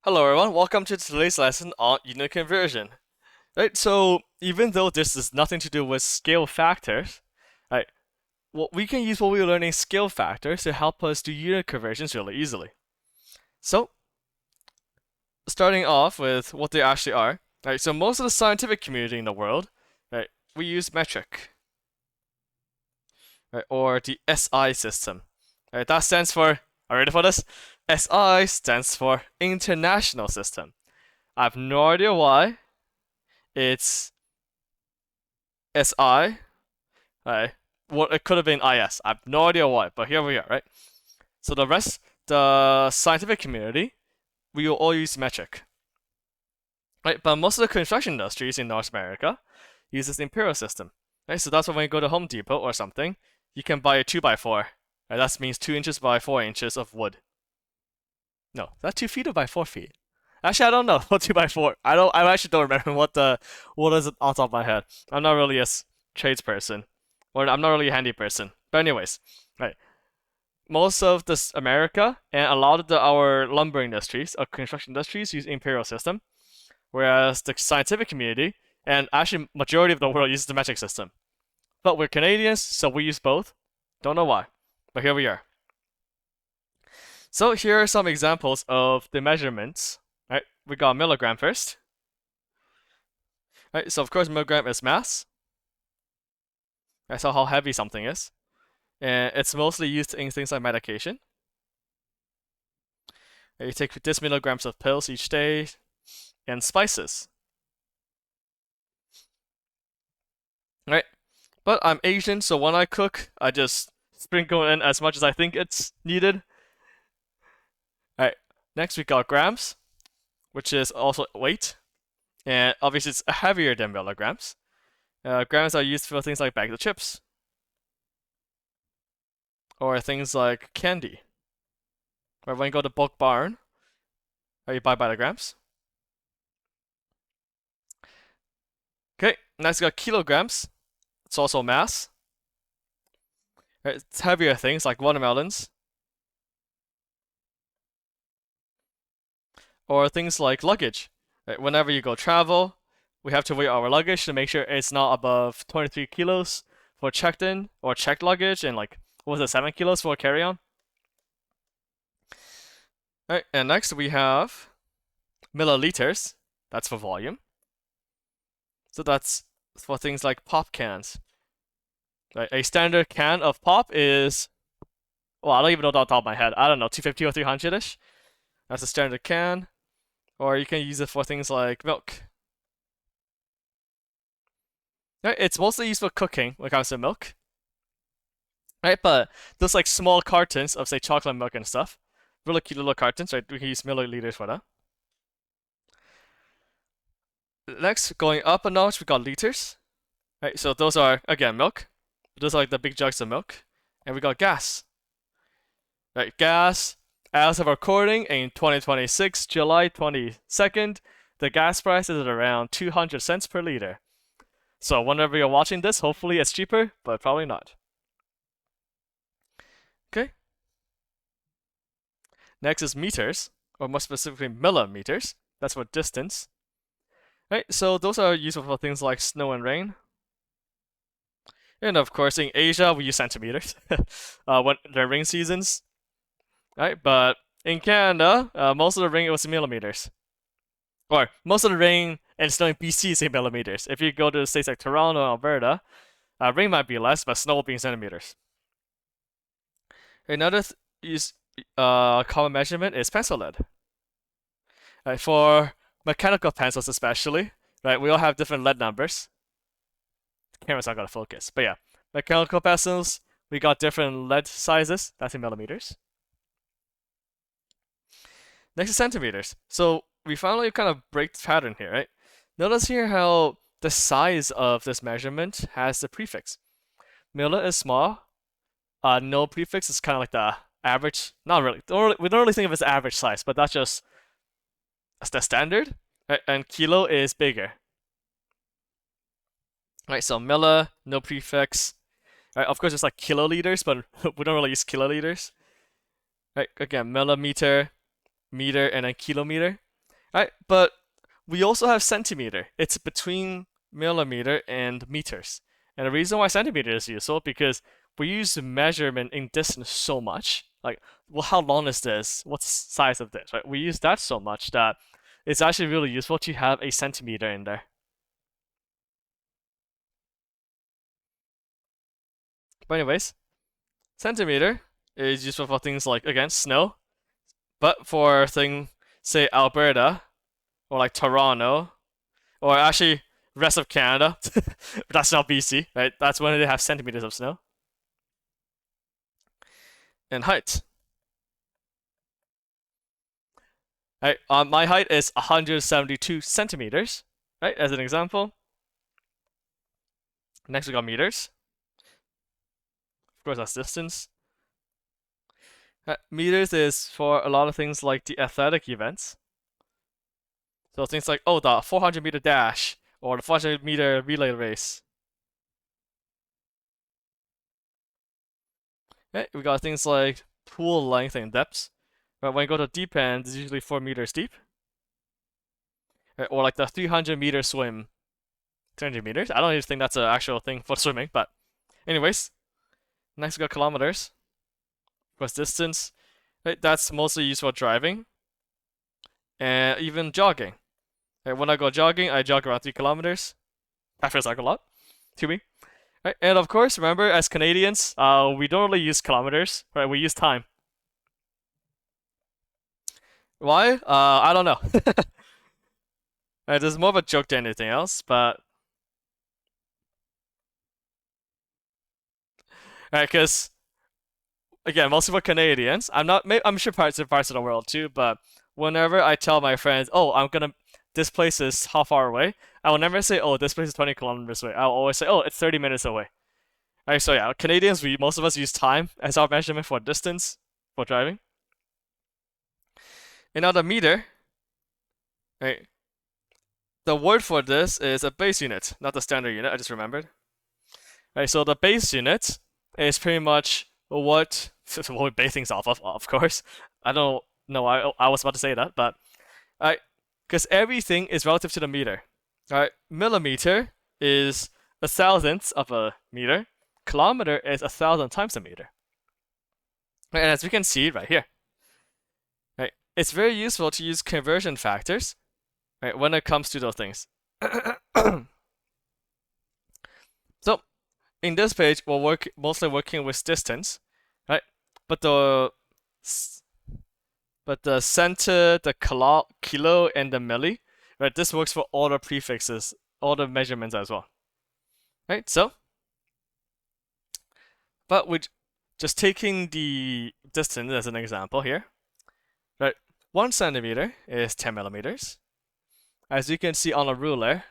Hello everyone, welcome to today's lesson on unit conversion. Right, so even though this is nothing to do with scale factors, right, we can use what we're learning scale factors to help us do unit conversions really easily. So, starting off with what they actually are, right, so most of the scientific community in the world, right, we use metric, right, or the SI system. Right, that stands for, are you ready for this? SI stands for International System. I have no idea why. It's SI, right? What it could have been IS. I have no idea why, but here we are, right? So the scientific community, we will all use metric, right? But most of the construction industries in North America uses the imperial system, right? So that's why when you go to Home Depot or something, you can buy a 2x4. Right? That means 2 inches by 4 inches of wood. No, that's 2 feet or by 4 feet. Actually, I don't know what 2x4. I actually don't remember what is it on top of my head. I'm not really a tradesperson, or I'm not really a handy person. But anyways, right. Most of this America and a lot of our lumber industries, or construction industries, use imperial system, whereas the scientific community and actually majority of the world uses the metric system. But we're Canadians, so we use both. Don't know why, but here we are. So here are some examples of the measurements. Right, we got milligram first. Right, so of course milligram is mass. Right, so how heavy something is. And it's mostly used in things like medication. Right, you take this milligrams of pills each day, and spices. Right, but I'm Asian, so when I cook, I just sprinkle in as much as I think it's needed. Right, next we got grams, which is also weight, and obviously it's heavier than milligrams. Grams are used for things like bags of chips, or things like candy. Or when you go to bulk barn, you buy by the grams. Okay, next we got kilograms. It's also mass. Right, it's heavier things like watermelons, or things like luggage. Right, whenever you go travel, we have to weigh our luggage to make sure it's not above 23 kilos for checked in or checked luggage, and like, what was it, 7 kilos for carry on? Right, and next we have milliliters. That's for volume. So that's for things like pop cans. Right, a standard can of pop is, well, I don't even know off the top of my head. I don't know, 250 or 300 ish. That's a standard can. Or you can use it for things like milk. Right, it's mostly used for cooking when it comes to milk. Right, but those like small cartons of say chocolate milk and stuff, really cute little cartons, right? We can use milliliters for that. Next, going up a notch, we got liters. Right, so those are again milk. Those are like the big jugs of milk, and we got gas. Right, gas. As of recording in 2026, July 22nd, the gas price is at around 200 cents per liter. So whenever you're watching this, hopefully it's cheaper, but probably not. Okay. Next is meters, or more specifically millimeters. That's for distance. Right, so those are useful for things like snow and rain. And of course, in Asia, we use centimeters when the rain seasons. Right, but in Canada, most of the rain was millimeters. Or most of the rain and snow in BC is in millimeters. If you go to states like Toronto, Alberta, rain might be less, but snow will be in centimeters. Another common measurement is pencil lead. Right, for mechanical pencils especially, right, we all have different lead numbers. The camera's not gonna focus, but yeah, mechanical pencils, we got different lead sizes. That's in millimeters. Next is centimeters. So we finally kind of break the pattern here, right? Notice here how the size of this measurement has the prefix. Milli is small. No prefix is kind of like the average. Not really. We don't really think of it as average size, but that's the standard. Right? And kilo is bigger. Right, so milli, no prefix. Right, of course, it's like kiloliters, but we don't really use kiloliters. Right, again, millimeter, meter, and then kilometer. right? But we also have centimeter. It's between millimeter and meters. And the reason why centimeter is useful because we use measurement in distance so much. Like, well, how long is this? What's the size of this, right? We use that so much that it's actually really useful to have a centimeter in there. But anyways, centimeter is useful for things like, again, snow. But for thing, say Alberta or like Toronto or actually rest of Canada, but that's not BC, right? That's when they have centimeters of snow. And height. Right, my height is 172 centimeters, right? As an example. Next we got meters. Of course, that's distance. Meters is for a lot of things like the athletic events. So things like, oh, the 400-meter dash or the 400-meter relay race. Okay, we got things like pool length and depth. But when you go to deep end, it's usually 4 meters deep. Right, or like the 300-meter swim. 300 meters? I don't even think that's an actual thing for swimming, but anyways. Next we got kilometers. Of course, distance. Right, that's mostly used for driving. And even jogging. Right, when I go jogging, I jog around 3 kilometers. That feels like a lot to me. Right, and of course, remember, as Canadians, we don't really use kilometers, right? We use time. Why? I don't know. Right, this is more of a joke than anything else, but right, because again, mostly for Canadians, I'm sure parts of the world too, but whenever I tell my friends, oh, this place is how far away, I will never say, oh, this place is 20 kilometers away. I'll always say, oh, it's 30 minutes away. Right, so yeah, Canadians, most of us use time as our measurement for distance for driving. And now the meter, right? The word for this is a base unit, not the standard unit. I just remembered. Right, so the base unit is pretty much what we base things off of course. I don't know. I was about to say that, but because everything is relative to the meter. Right, millimeter is 1,000th of a meter. Kilometer is 1,000 times a meter. Right, and as we can see right here, right, it's very useful to use conversion factors, right, when it comes to those things. So in this page, we're mostly working with distance, right? But the center, the kilo, and the milli, right? This works for all the prefixes, all the measurements as well, right? So, but we just taking the distance as an example here, right? 1 centimeter is 10 millimeters. As you can see on a ruler,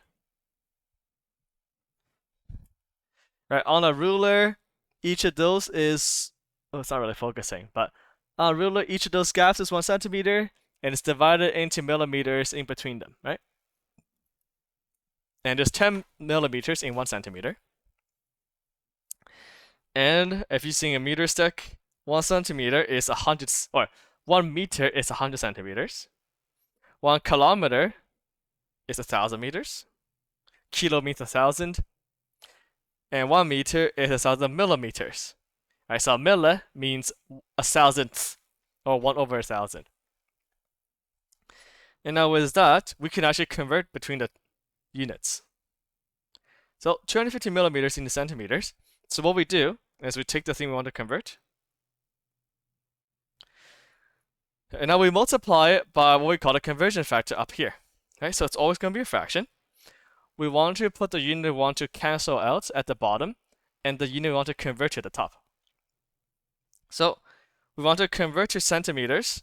right? On a ruler, each of those is, oh, it's not really focusing, but on a ruler, each of those gaps is 1 centimeter, and it's divided into millimeters in between them, right? And there's 10 millimeters in 1 centimeter. And if you're seeing a meter stick, 1 centimeter is 100, or 1 meter is 100 centimeters. 1 kilometer is 1,000 meters. Kilo means 1,000. And 1 meter is 1,000 millimeters. Right, so milli means 1,000th, or 1 over 1,000. And now with that, we can actually convert between the units. So 250 millimeters into centimeters. So what we do is we take the thing we want to convert, and now we multiply it by what we call a conversion factor up here. Okay, so it's always going to be a fraction. We want to put the unit we want to cancel out at the bottom, and the unit we want to convert to the top. So we want to convert to centimeters,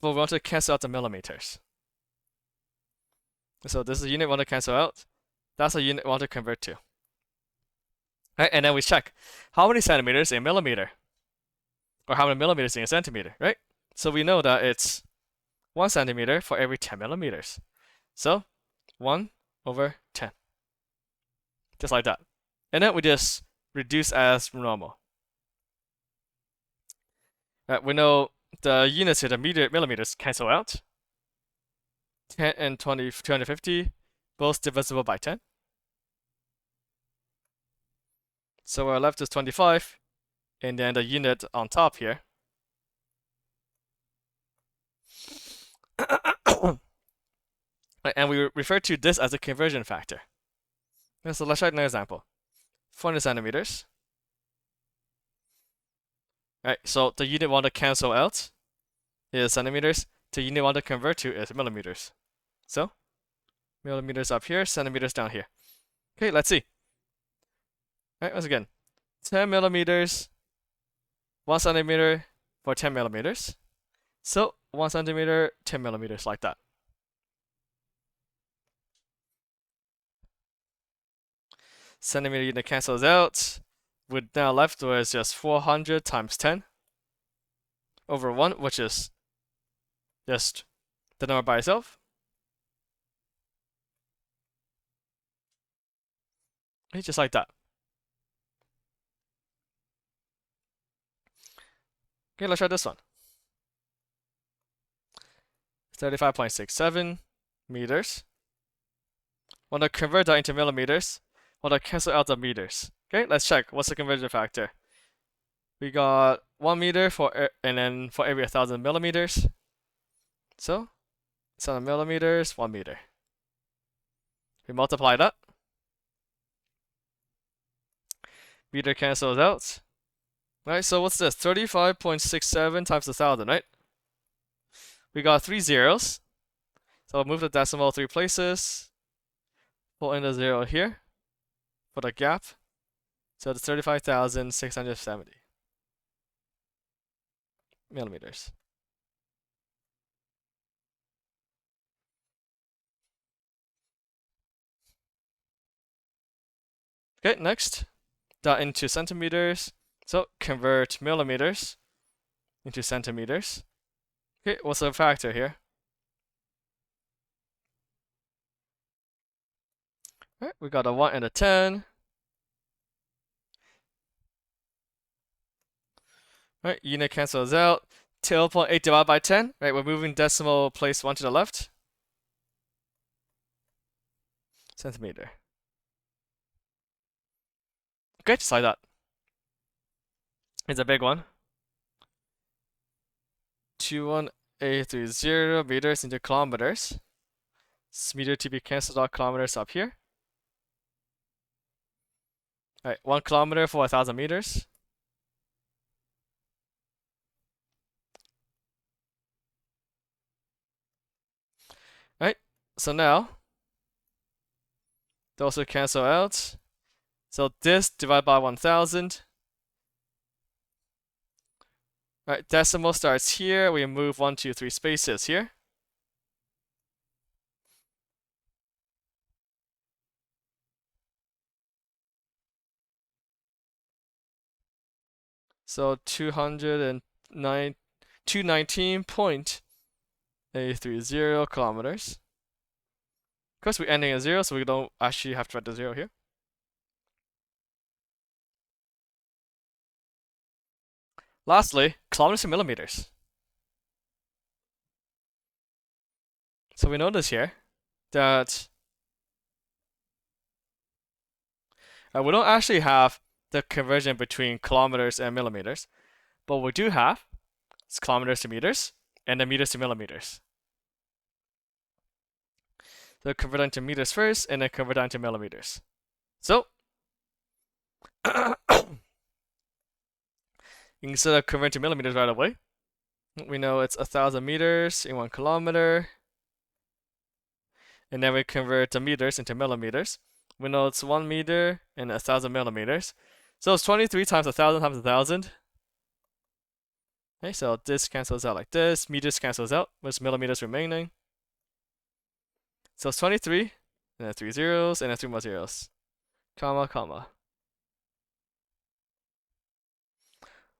but we want to cancel out the millimeters. So this is the unit we want to cancel out. That's the unit we want to convert to. Right, and then we check how many centimeters in millimeter, or how many millimeters in a centimeter, right? So we know that it's 1 centimeter for every 10 millimeters. So 1 over 10. Just like that. And then we just reduce as normal. Right, we know the units here, the millimeters cancel out. 10 and 250, both divisible by 10. So our left is 25, and then the unit on top here. And we refer to this as a conversion factor. So let's try an example. 400 centimeters. Right, so the unit want to cancel out is centimeters. The unit want to convert to is millimeters. So, millimeters up here, centimeters down here. Okay, let's see. Right, once again, 10 millimeters, 1 centimeter for 10 millimeters. So, 1 centimeter, 10 millimeters, like that. Centimeter unit cancels out. With now left was just 400 times 10 over 1, which is just the number by itself. Okay, just like that. Okay, let's try this one. 35.67 meters. Want to convert that into millimeters. Want to cancel out the meters. Okay, let's check. What's the conversion factor? We got 1 meter and then for every 1,000 millimeters. So, 1,000 millimeters, 1 meter. We multiply that. Meter cancels out. Right, so what's this? 35.67 times 1,000, right? We got 3 zeros. So I'll move the decimal 3 places. Pull in the 0 here for the gap. So it's 35,670 millimeters. Okay, next, that into centimeters. So convert millimeters into centimeters. Okay, what's the factor here? All right, we got a 1 and a 10. All right, unit cancels out. 0.8 divided by 10. Right, we're moving decimal place 1 to the left. Centimeter. Okay, just like that. It's a big one. 21830 meters into kilometers. This meter to be cancelled out, kilometers up here. Alright, 1 kilometer for 1,000 meters. Alright, so now those will cancel out. So this divided by 1,000. Alright, decimal starts here. We move 1, 2, 3 spaces here. So 219.830 kilometers. Of course, we're ending at 0, so we don't actually have to write the 0 here. Lastly, kilometers to millimeters. So we notice here that we don't actually have the conversion between kilometers and millimeters, but we do have is kilometers to meters and then meters to millimeters. So convert that into meters first and then convert that into millimeters. So instead of converting to millimeters right away, we know it's 1,000 meters in 1 kilometer. And then we convert the meters into millimeters. We know it's 1 meter and 1,000 millimeters. So it's 23 times 1,000 times 1,000. Okay, so this cancels out like this. Meters cancels out with millimeters remaining. So it's 23, and then 3 zeros, and then 3 more zeros. Comma, comma.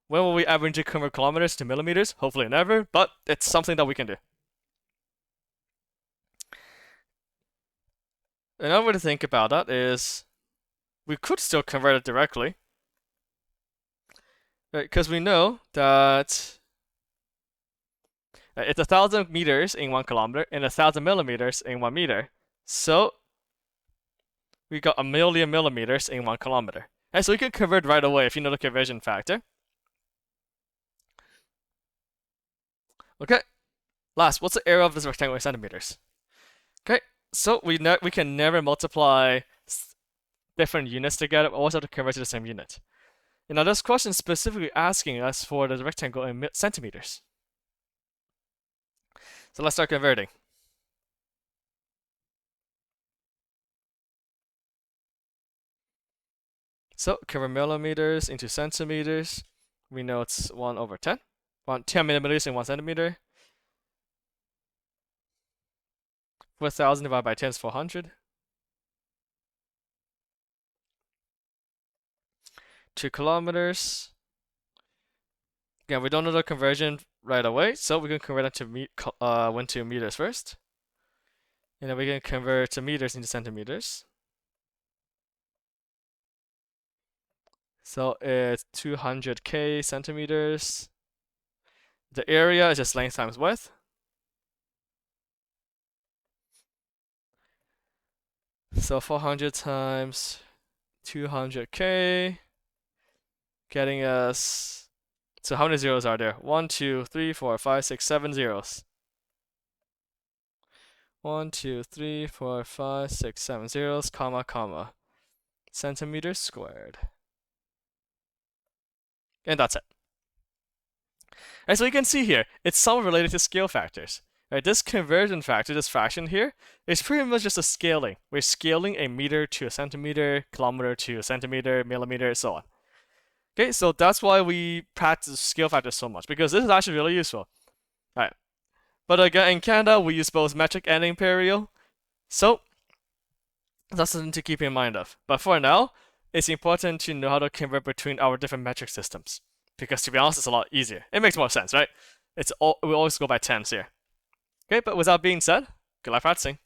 When will we ever convert kilometers to millimeters? Hopefully never, but it's something that we can do. Another way to think about that is we could still convert it directly. Right, because we know that It's 1,000 meters in 1 kilometer and 1,000 millimeters in 1 meter. So we got 1,000,000 millimeters in 1 kilometer. And so we can convert right away if you know the conversion factor. Okay. Last, what's the area of this rectangle in centimeters? Okay, so we can never multiply different units together. We always have to convert to the same unit. And now this question is specifically asking us for the rectangle in centimeters. So let's start converting. So convert millimeters into centimeters. We know it's 1 over 10. 10 millimeters in 1 centimeter. 4,000 divided by 10 is 400. 2 kilometers. Again, we don't know the conversion right away, so we can convert it to meters first. And then we can convert to meters into centimeters. So it's 200k centimeters. The area is just length times width. So 400 times 200k, getting us. So how many zeros are there? 1, 2, 3, 4, 5, 6, 7 zeros. 1, 2, 3, 4, 5, 6, 7 zeros, comma, comma. Centimeters squared. And that's it. Right, so you can see here, it's somewhat related to scale factors. Right, this conversion factor, this fraction here, is pretty much just a scaling. We're scaling a meter to a centimeter, kilometer to a centimeter, millimeter, so on. Okay, so that's why we practice scale factors so much, because this is actually really useful. All right, but again, in Canada, we use both metric and imperial, so that's something to keep in mind of. But for now, it's important to know how to convert between our different metric systems, because to be honest, it's a lot easier. It makes more sense, right? We always go by tens here. Okay, but with that being said, good luck practicing.